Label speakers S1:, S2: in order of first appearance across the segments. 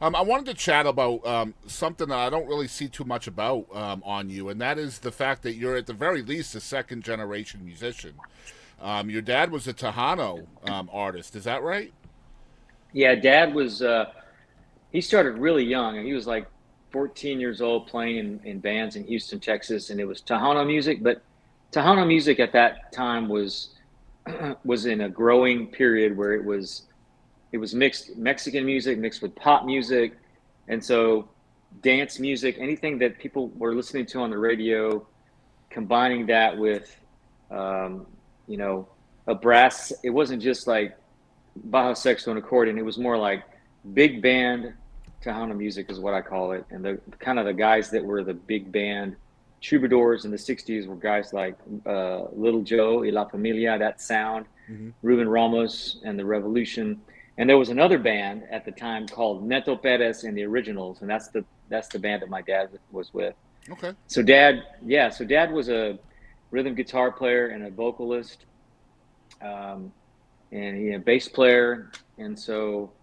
S1: I wanted to chat about something that I don't really see too much about on you, and that is the fact that you're at the very least a second generation musician. Your dad was a Tejano artist, is that right?
S2: Yeah, Dad was. He started really young. He was like 14 years old playing in bands in Houston, Texas, and it was Tejano music. But Tejano music at that time was in a growing period where it was mixed Mexican music mixed with pop music, and so dance music, anything that people were listening to on the radio, combining that with, um, you know, a brass. It wasn't just like Baja sexto and accordion. It was more like big band Tejano music is what I call it. And the kind of the guys that were the big band troubadours in the '60s were guys like Little Joe y La Familia, that sound,
S1: Mm-hmm.
S2: Ruben Ramos and the Revolution. And there was another band at the time called Neto Perez and the Originals, and that's the band that my dad was with.
S1: Okay.
S2: So Dad was a rhythm guitar player and a vocalist, um, and he a bass player. And so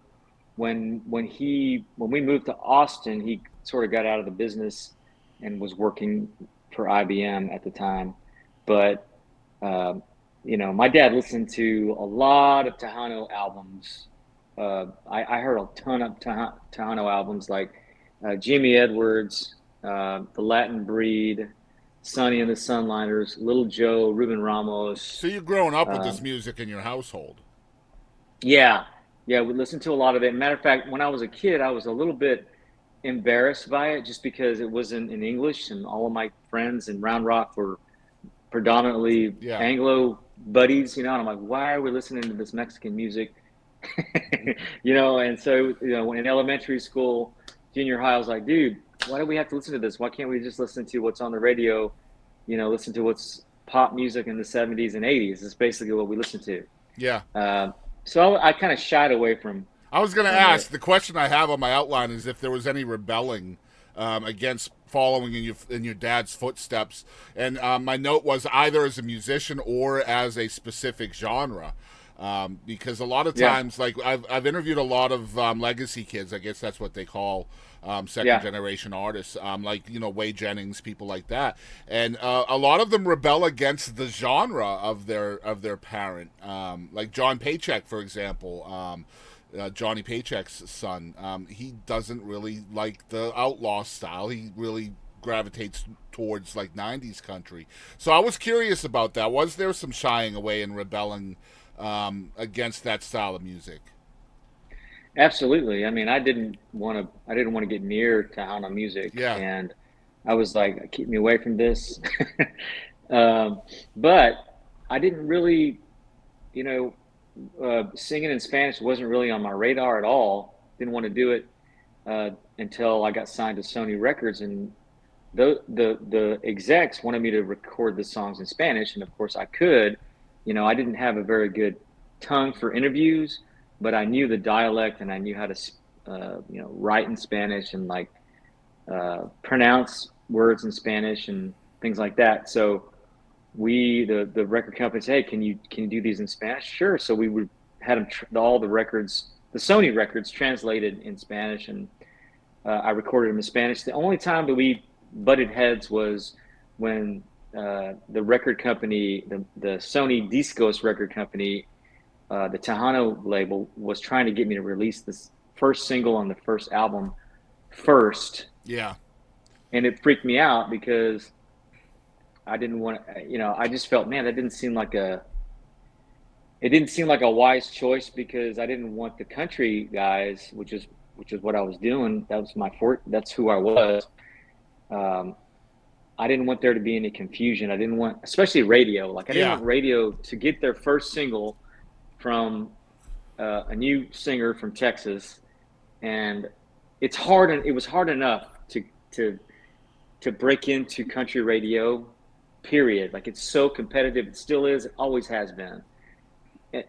S2: when we moved to Austin, he sort of got out of the business and was working for IBM at the time. But um, my dad listened to a lot of Tejano albums. I heard a ton of Tejano albums like Jimmy Edwards, The Latin Breed, Sonny and the Sunliners, Little Joe, Ruben
S1: So
S2: Ramos.
S1: you're growing up with this
S2: Um,
S1: music in your household.
S2: yeah, yeah, we listened to a lot of it. Matter of fact, when I was a kid, I was a little bit embarrassed by it just because it wasn't in English, and all of my friends in Round Rock were predominantly
S1: Yeah.
S2: Anglo buddies, and I'm like, why are we listening to this Mexican music? And so, in elementary school, junior high, I was like, dude, why do we have to listen to this? Why can't we just listen to what's on the radio? Listen to what's pop music in the '70s and '80s. It's basically what we listen to.
S1: Yeah.
S2: Uh, so I kind of shied away from
S1: I was going to
S2: from
S1: ask.
S2: it.
S1: The question I have on my outline is if there was any rebelling against following in your dad's footsteps. And my note was either as a musician or as a specific genre. Because a lot of
S2: Yeah,
S1: times, like I've interviewed a lot of legacy kids. I guess that's what they call second
S2: yeah,
S1: generation artists, like Wade Jennings, people like that, and a lot of them rebel against the genre of their parent, like John Paycheck, for example. Johnny Paycheck's son, he doesn't really like the outlaw style. He really gravitates towards like '90s country. So I was curious about that. Was there some shying away and rebelling against that style of music?
S2: absolutely. I mean, I didn't want to get near Tejano music,
S1: Yeah,
S2: and I was like, keep me away from this. um, but I didn't really, you know, singing in Spanish wasn't really on my radar at all. Didn't want to do it until I got signed to Sony Records, and the execs wanted me to record the songs in Spanish, and of course I could. I didn't have a very good tongue for interviews, but I knew the dialect and I knew how to write in Spanish and like pronounce words in Spanish and things like that. So the record company said, "Hey, can you do these in Spanish?" Sure. So we would had them all the records, the Sony records, translated in Spanish, and I recorded them in Spanish. The only time that we butted heads was when the record company, the Sony Discos record company, the Tejano label, was trying to get me to release this first single on the first album first,
S1: yeah,
S2: and it freaked me out because I didn't want to, I just felt, man, it didn't seem like a wise choice because I didn't want the country guys, which is what I was doing. That was that's who I was. Um, I didn't want there to be any confusion. I didn't want, especially radio, like I didn't
S1: yeah.
S2: want radio to get their first single from a new singer from Texas, and it's hard. And it was hard enough to to break into country radio. Period. Like it's so competitive. It still is. It always has been.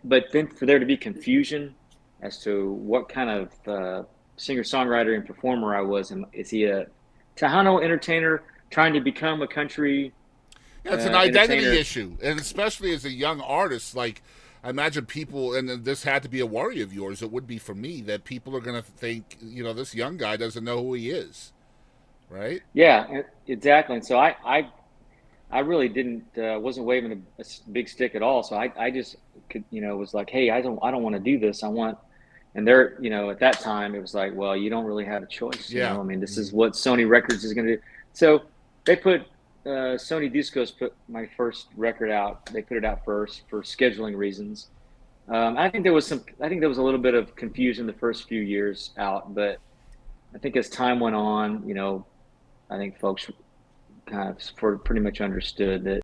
S2: But then for there to be confusion as to what kind of singer songwriter and performer I was, and is he a Tejano entertainer trying to become a country
S1: Yeah, it's an identity
S2: entertainer?
S1: issue, and especially as a young artist, like I imagine people, and this had to be a worry of yours. It would be for me that people are going to think, this young guy doesn't know who he is, right?
S2: Yeah, exactly. And so I really didn't wasn't waving a big stick at all. So I just could was like, hey, I don't want to do this. I want, and they're at that time it was like, well, you don't really have a choice.
S1: Yeah.
S2: I mean, this is
S1: Mm-hmm.
S2: what Sony Records is going to do. So they put Sony Discos put my first record out. They put it out first for scheduling reasons. I think there was a little bit of confusion the first few years out, but I think as time went on, I think folks kind of pretty much understood that